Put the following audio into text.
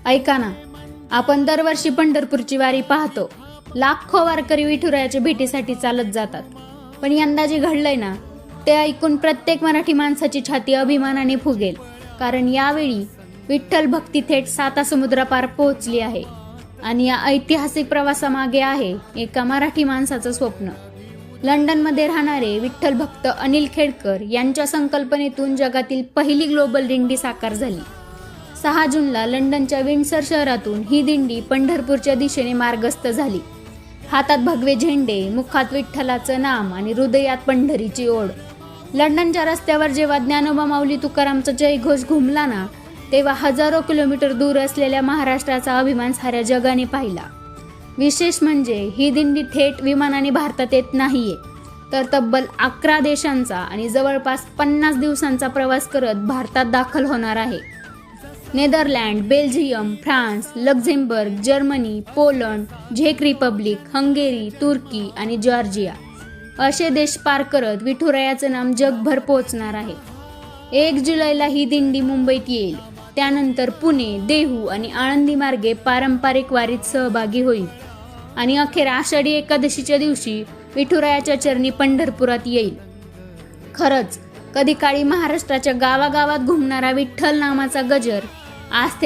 ऐका ना, आपण दरवर्षी पंढरपूरची वारी पाहतो. लाखो वारकरी विठुरायाच्या भेटीसाठी चालत जातात. पण यंदा जे घडलंय ना, ते ऐकून प्रत्येक मराठी माणसाची छाती अभिमानाने फुगेल. कारण यावेळी विठ्ठल भक्ती थेट सातासमुद्रापार पोहोचली आहे. आणि या ऐतिहासिक प्रवासामागे आहे एका मराठी माणसाचं स्वप्न. लंडनमध्ये राहणारे विठ्ठल भक्त अनिल खेडकर यांच्या संकल्पनेतून जगातील पहिली ग्लोबल दिंडी साकार झाली. 6 जूनला लंडनच्या विंडसर शहरातून ही दिंडी पंढरपूरच्या दिशेने मार्गस्थ झाली. हातात भगवे झेंडे, मुखात विठ्ठलाचं नाम आणि हृदयात पंढरीची ओढ. लंडनच्या रस्त्यावर जेव्हा ज्ञानोबा माऊली तुकारामचा जयघोष घुमला ना, तेव्हा हजारो किलोमीटर दूर असलेल्या महाराष्ट्राचा अभिमान साऱ्या जगाने पाहिला. विशेष म्हणजे ही दिंडी थेट विमानाने भारतात येत नाहीये, तर तब्बल 11 देशांचा आणि जवळपास 50 दिवसांचा प्रवास करत भारतात दाखल होणार आहे. Netherland, Belgium, France, Luxembourg, Germany, Poland, झेक रिपब्लिक, हंगेरी, तुर्की आणि जॉर्जिया असे देश पार करत विठुरायाचं नाम जगभर पोहोचणार आहे. 1 जुलैला ही दिंडी मुंबईत येईल. त्यानंतर पुणे, देहू आणि आळंदी मार्गे पारंपरिक वारीत सहभागी होईल आणि अखेर आषाढी एकादशीच्या दिवशी विठुरायाच्या चरणी पंढरपुरात येईल. खरंच कधी काळी महाराष्ट्राच्या गावागावात घुमणारा विठ्ठल नामाचा गजर आज थेट